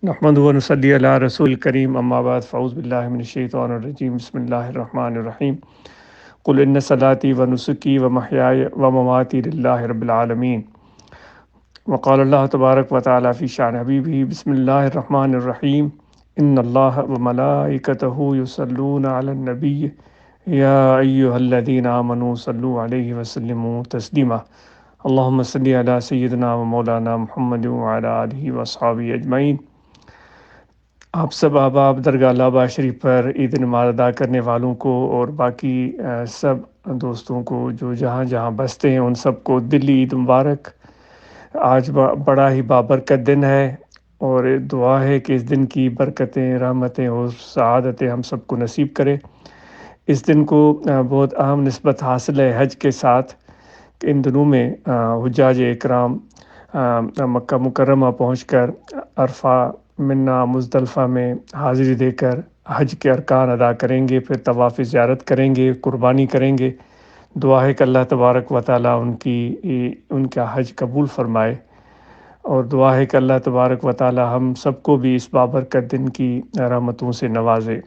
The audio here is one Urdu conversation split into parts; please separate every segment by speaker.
Speaker 1: نحمد و نصلی علی رسول کریم اما بعد فاعوذ باللہ من الشیطان الرجیم بسم اللہ الرحمن الرحیم قل ان صلاتی و نسکی و محیای و مماتی للہ رب العالمین وقال اللہ تبارک و تعالی فی شان حبیبہ بسم اللہ الرحمن الرحیم ان اللہ و ملائکتہ یصلون علی النبی یا ایہا الذین آمنوا صلوا علیہ وسلموا تسلیما اللہم صلی علی سیدنا و مولانا محمد وعلی آلہ و اصحابہ اجمعین۔ آپ سب احباب درگاہ لابا شریف پر عید نماز ادا کرنے والوں کو اور باقی سب دوستوں کو جو جہاں جہاں بستے ہیں ان سب کو دلی عید مبارک۔ آج بڑا ہی بابرکت دن ہے اور دعا ہے کہ اس دن کی برکتیں، رحمتیں اور سعادتیں ہم سب کو نصیب کرے۔ اس دن کو بہت اہم نسبت حاصل ہے حج کے ساتھ کہ ان دنوں میں حجاج اکرام مکہ مکرمہ پہنچ کر عرفہ، منہ، مزدلفہ میں حاضری دے کر حج کے ارکان ادا کریں گے، پھر طواف زیارت کریں گے، قربانی کریں گے۔ دعا ہے کہ اللہ تبارک و تعالیٰ ان کا حج قبول فرمائے، اور دعا ہے کہ اللہ تبارک و تعالیٰ ہم سب کو بھی اس بابرکت دن کی رحمتوں سے نوازے۔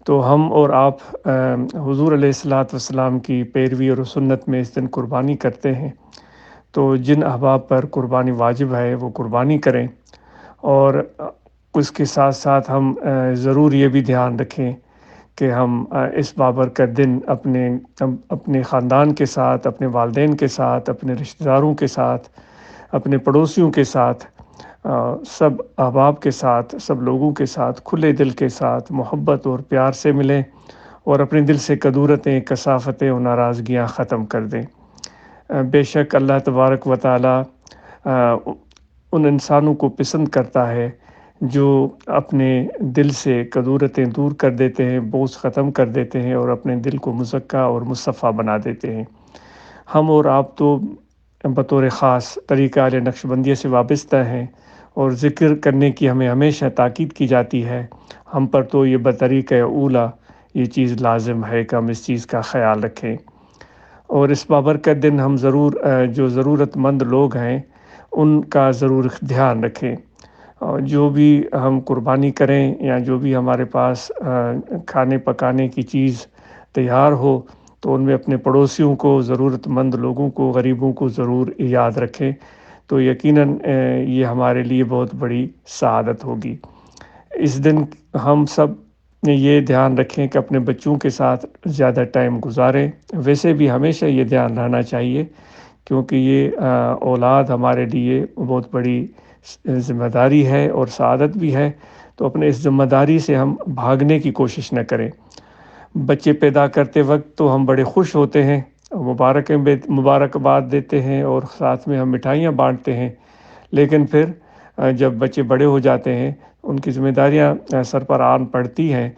Speaker 1: تو ہم اور آپ حضور علیہ الصلاۃ والسلام کی پیروی اور سنت میں اس دن قربانی کرتے ہیں، تو جن احباب پر قربانی واجب ہے وہ قربانی کریں، اور اس کے ساتھ ساتھ ہم ضرور یہ بھی دھیان رکھیں کہ ہم اس بابرکت دن اپنے خاندان کے ساتھ، اپنے والدین کے ساتھ، اپنے رشتہ داروں کے ساتھ، اپنے پڑوسیوں کے ساتھ، سب احباب کے ساتھ، سب لوگوں کے ساتھ کھلے دل کے ساتھ محبت اور پیار سے ملیں اور اپنے دل سے کدورتیں، کثافتیں اور ناراضگیاں ختم کر دیں۔ بے شک اللہ تبارک و تعالیٰ ان انسانوں کو پسند کرتا ہے جو اپنے دل سے کدورتیں دور کر دیتے ہیں، بوجھ ختم کر دیتے ہیں اور اپنے دل کو مزکہ اور مصفہ بنا دیتے ہیں۔ ہم اور آپ تو بطور خاص طریقہ اہل نقشبندیہ سے وابستہ ہیں اور ذکر کرنے کی ہمیں ہمیشہ تاکید کی جاتی ہے۔ ہم پر تو یہ بطریقہ اولا یہ چیز لازم ہے کہ ہم اس چیز کا خیال رکھیں، اور اس بابرکت دن ہم ضرور جو ضرورت مند لوگ ہیں ان کا ضرور دھیان رکھیں۔ اور جو بھی ہم قربانی کریں یا جو بھی ہمارے پاس کھانے پکانے کی چیز تیار ہو تو ان میں اپنے پڑوسیوں کو، ضرورت مند لوگوں کو، غریبوں کو ضرور یاد رکھیں، تو یقیناً یہ ہمارے لیے بہت بڑی سعادت ہوگی۔ اس دن ہم سب یہ دھیان رکھیں کہ اپنے بچوں کے ساتھ زیادہ ٹائم گزاریں۔ ویسے بھی ہمیشہ یہ دھیان رہنا چاہیے کیونکہ یہ اولاد ہمارے لیے بہت بڑی ذمہ داری ہے اور سعادت بھی ہے، تو اپنے اس ذمہ داری سے ہم بھاگنے کی کوشش نہ کریں۔ بچے پیدا کرتے وقت تو ہم بڑے خوش ہوتے ہیں، مبارکباد دیتے ہیں اور ساتھ میں ہم مٹھائیاں بانٹتے ہیں، لیکن پھر جب بچے بڑے ہو جاتے ہیں ان کی ذمہ داریاں سر پر آن پڑتی ہیں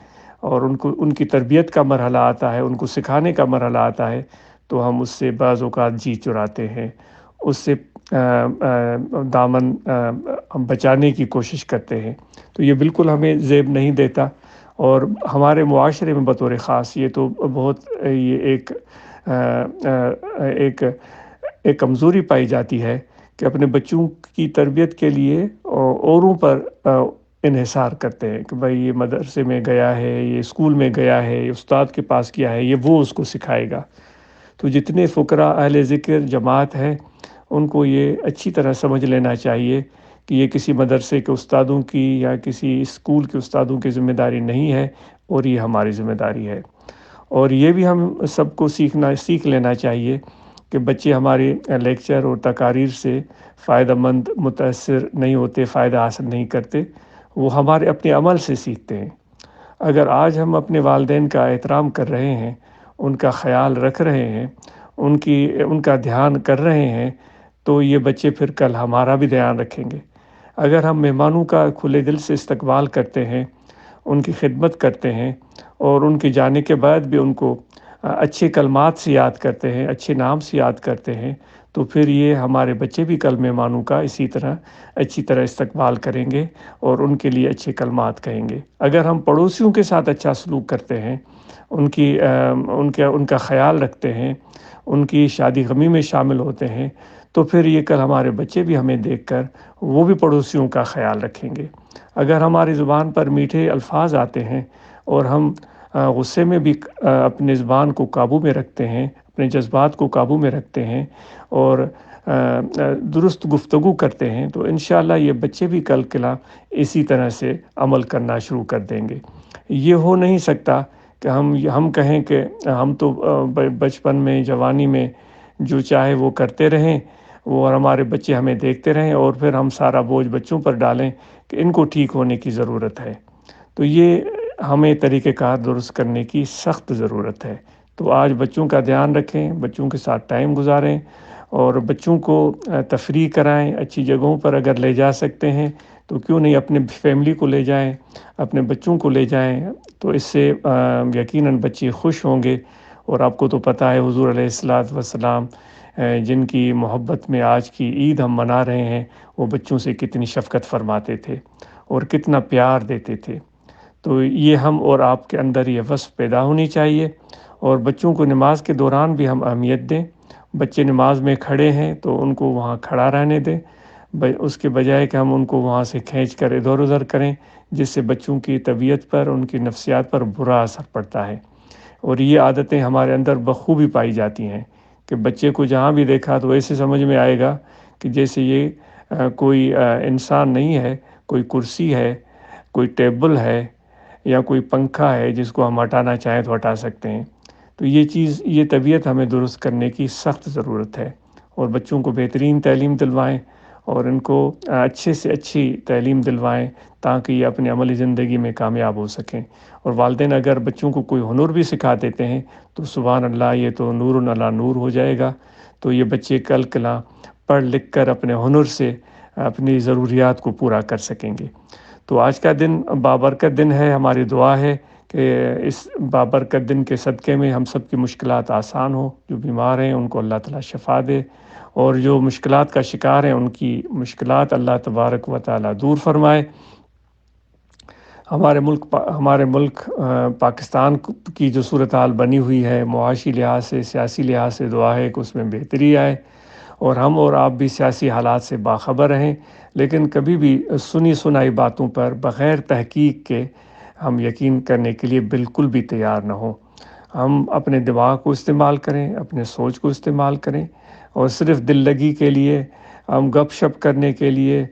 Speaker 1: اور ان کی تربیت کا مرحلہ آتا ہے، ان کو سکھانے کا مرحلہ آتا ہے، تو ہم اس سے بعض اوقات جی چراتے ہیں، اس سے دامن بچانے کی کوشش کرتے ہیں، تو یہ بالکل ہمیں زیب نہیں دیتا۔ اور ہمارے معاشرے میں بطور خاص یہ تو بہت یہ ایک کمزوری پائی جاتی ہے کہ اپنے بچوں کی تربیت کے لیے اوروں پر انحصار کرتے ہیں کہ بھائی یہ مدرسے میں گیا ہے، یہ اسکول میں گیا ہے، یہ استاد کے پاس کیا ہے، یہ وہ اس کو سکھائے گا۔ تو جتنے فقراء اہل ذکر جماعت ہیں ان کو یہ اچھی طرح سمجھ لینا چاہیے کہ یہ کسی مدرسے کے استادوں کی یا کسی اسکول کے استادوں کی ذمہ داری نہیں ہے، اور یہ ہماری ذمہ داری ہے۔ اور یہ بھی ہم سب کو سیکھ لینا چاہیے کہ بچے ہمارے لیکچر اور تقاریر سے فائدہ مند متاثر نہیں ہوتے، فائدہ حاصل نہیں کرتے، وہ ہمارے اپنے عمل سے سیکھتے ہیں۔ اگر آج ہم اپنے والدین کا احترام کر رہے ہیں، ان کا خیال رکھ رہے ہیں، ان کا دھیان کر رہے ہیں، تو یہ بچے پھر کل ہمارا بھی دھیان رکھیں گے۔ اگر ہم مہمانوں کا کھلے دل سے استقبال کرتے ہیں، ان کی خدمت کرتے ہیں اور ان کے جانے کے بعد بھی ان کو اچھے کلمات سے یاد کرتے ہیں، اچھے نام سے یاد کرتے ہیں، تو پھر یہ ہمارے بچے بھی کل مہمانوں کا اسی طرح اچھی طرح استقبال کریں گے اور ان کے لیے اچھے کلمات کہیں گے۔ اگر ہم پڑوسیوں کے ساتھ اچھا سلوک کرتے ہیں، ان کا خیال رکھتے ہیں، ان کی شادی غمی میں شامل ہوتے ہیں، تو پھر یہ کل ہمارے بچے بھی ہمیں دیکھ کر وہ بھی پڑوسیوں کا خیال رکھیں گے۔ اگر ہماری زبان پر میٹھے الفاظ آتے ہیں اور ہم غصے میں بھی اپنے زبان کو قابو میں رکھتے ہیں، اپنے جذبات کو قابو میں رکھتے ہیں اور درست گفتگو کرتے ہیں، تو انشاءاللہ یہ بچے بھی کل کلا اسی طرح سے عمل کرنا شروع کر دیں گے۔ یہ ہو نہیں سکتا کہ ہم کہیں کہ ہم تو بچپن میں جوانی میں جو چاہے وہ کرتے رہیں، وہ اور ہمارے بچے ہمیں دیکھتے رہیں اور پھر ہم سارا بوجھ بچوں پر ڈالیں کہ ان کو ٹھیک ہونے کی ضرورت ہے۔ تو یہ ہمیں طریقہ کار درست کرنے کی سخت ضرورت ہے۔ تو آج بچوں کا دھیان رکھیں، بچوں کے ساتھ ٹائم گزاریں اور بچوں کو تفریح کرائیں۔ اچھی جگہوں پر اگر لے جا سکتے ہیں تو کیوں نہیں اپنے فیملی کو لے جائیں، اپنے بچوں کو لے جائیں، تو اس سے یقیناً بچے خوش ہوں گے۔ اور آپ کو تو پتہ ہے حضور علیہ الصلاۃ والسلام جن کی محبت میں آج کی عید ہم منا رہے ہیں، وہ بچوں سے کتنی شفقت فرماتے تھے اور کتنا پیار دیتے تھے۔ تو یہ ہم اور آپ کے اندر یہ وصف پیدا ہونی چاہیے، اور بچوں کو نماز کے دوران بھی ہم اہمیت دیں۔ بچے نماز میں کھڑے ہیں تو ان کو وہاں کھڑا رہنے دیں، اس کے بجائے کہ ہم ان کو وہاں سے کھینچ کر ادھر ادھر کریں، جس سے بچوں کی طبیعت پر، ان کی نفسیات پر برا اثر پڑتا ہے۔ اور یہ عادتیں ہمارے اندر بخوبی پائی جاتی ہیں کہ بچے کو جہاں بھی دیکھا تو ایسے سمجھ میں آئے گا کہ جیسے یہ کوئی انسان نہیں ہے، کوئی کرسی ہے، کوئی ٹیبل ہے یا کوئی پنکھا ہے جس کو ہم ہٹانا چاہیں تو ہٹا سکتے ہیں۔ تو یہ طبیعت ہمیں درست کرنے کی سخت ضرورت ہے، اور بچوں کو بہترین تعلیم دلوائیں اور ان کو اچھے سے اچھی تعلیم دلوائیں تاکہ یہ اپنے عملی زندگی میں کامیاب ہو سکیں۔ اور والدین اگر بچوں کو کوئی ہنر بھی سکھا دیتے ہیں تو سبحان اللہ، یہ تو نور علی نور ہو جائے گا۔ تو یہ بچے کل کلا پڑھ لکھ کر اپنے ہنر سے اپنی ضروریات کو پورا کر سکیں گے۔ تو آج کا دن بابرکت دن ہے۔ ہماری دعا ہے کہ اس بابرکت دن کے صدقے میں ہم سب کی مشکلات آسان ہوں، جو بیمار ہیں ان کو اللہ تعالیٰ شفا دے، اور جو مشکلات کا شکار ہیں ان کی مشکلات اللہ تبارک و تعالیٰ دور فرمائے۔ ہمارے ملک پاکستان کی جو صورتحال بنی ہوئی ہے، معاشی لحاظ سے، سیاسی لحاظ سے، دعا ہے کہ اس میں بہتری آئے، اور ہم اور آپ بھی سیاسی حالات سے باخبر رہیں، لیکن کبھی بھی سنی سنائی باتوں پر بغیر تحقیق کے ہم یقین کرنے کے لیے بالکل بھی تیار نہ ہوں۔ ہم اپنے دماغ کو استعمال کریں، اپنے سوچ کو استعمال کریں، اور صرف دل لگی کے لیے، ہم گپ شپ کرنے کے لیے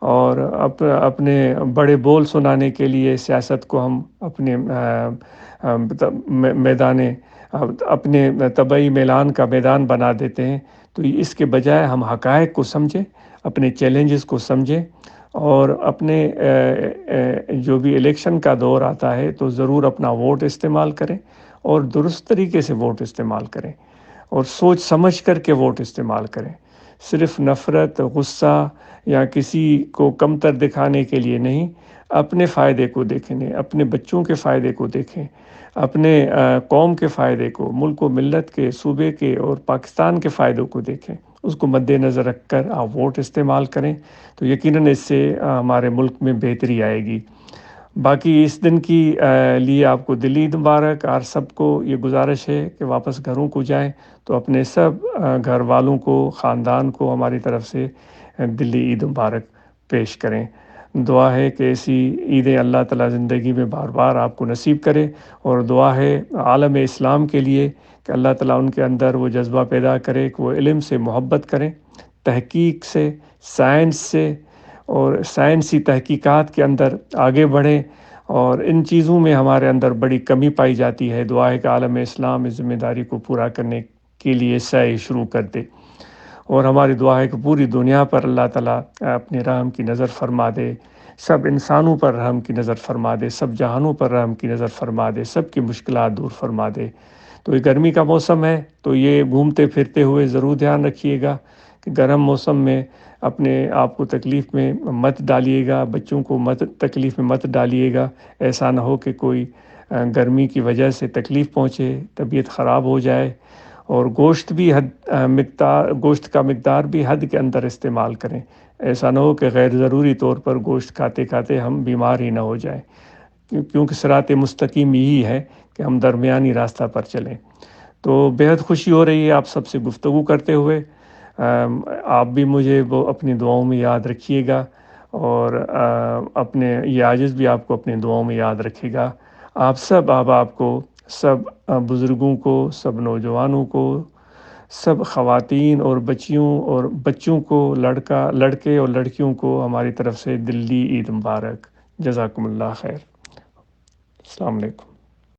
Speaker 1: اور اپنے بڑے بول سنانے کے لیے سیاست کو ہم اپنے اپنے طبعی میلان کا میدان بنا دیتے ہیں۔ تو اس کے بجائے ہم حقائق کو سمجھیں، اپنے چیلنجز کو سمجھیں، اور اپنے جو بھی الیکشن کا دور آتا ہے تو ضرور اپنا ووٹ استعمال کریں، اور درست طریقے سے ووٹ استعمال کریں، اور سوچ سمجھ کر کے ووٹ استعمال کریں۔ صرف نفرت، غصہ یا کسی کو کمتر دکھانے کے لیے نہیں، اپنے فائدے کو دیکھیں، اپنے بچوں کے فائدے کو دیکھیں، اپنے قوم کے فائدے کو، ملک و ملت کے، صوبے کے اور پاکستان کے فائدوں کو دیکھیں، اس کو مد نظر رکھ کر آپ ووٹ استعمال کریں، تو یقیناً اس سے ہمارے ملک میں بہتری آئے گی۔ باقی اس دن کی لیے آپ کو دلی عید مبارک، اور سب کو یہ گزارش ہے کہ واپس گھروں کو جائیں تو اپنے سب گھر والوں کو، خاندان کو ہماری طرف سے دلی عید مبارک پیش کریں۔ دعا ہے کہ ایسی عیدیں اللہ تعالیٰ زندگی میں بار بار آپ کو نصیب کرے، اور دعا ہے عالم اسلام کے لیے کہ اللہ تعالیٰ ان کے اندر وہ جذبہ پیدا کرے کہ وہ علم سے محبت کریں، تحقیق سے، سائنس سے اور سائنسی تحقیقات کے اندر آگے بڑھیں، اور ان چیزوں میں ہمارے اندر بڑی کمی پائی جاتی ہے۔ دعا ہے کہ عالم اسلام اس ذمہ داری کو پورا کرنے کے لیے سعی شروع کر دے، اور ہماری دعا ہے کہ پوری دنیا پر اللہ تعالیٰ اپنے رحم کی نظر فرما دے، سب انسانوں پر رحم کی نظر فرما دے، سب جہانوں پر رحم کی نظر فرما دے، سب کی مشکلات دور فرما دے۔ تو یہ گرمی کا موسم ہے، تو یہ گھومتے پھرتے ہوئے ضرور دھیان رکھیے گا کہ گرم موسم میں اپنے آپ کو تکلیف میں مت ڈالیے گا، بچوں کو تکلیف میں مت ڈالیے گا۔ ایسا نہ ہو کہ کوئی گرمی کی وجہ سے تکلیف پہنچے، طبیعت خراب ہو جائے، اور گوشت کا مقدار بھی حد کے اندر استعمال کریں۔ ایسا نہ ہو کہ غیر ضروری طور پر گوشت کھاتے کھاتے ہم بیمار ہی نہ ہو جائیں، کیونکہ صراط مستقیم یہی ہے کہ ہم درمیانی راستہ پر چلیں۔ تو بہت خوشی ہو رہی ہے آپ سب سے گفتگو کرتے ہوئے۔ آپ بھی مجھے وہ اپنی دعاؤں میں یاد رکھیے گا، اور اپنے یہ عاجز بھی آپ کو اپنی دعاؤں میں یاد رکھے گا۔ آپ سب احباب کو، سب بزرگوں کو، سب نوجوانوں کو، سب خواتین اور بچیوں اور بچوں کو، لڑکے اور لڑکیوں کو ہماری طرف سے دلی عید مبارک۔ جزاکم اللہ خیر۔ السلام علیکم۔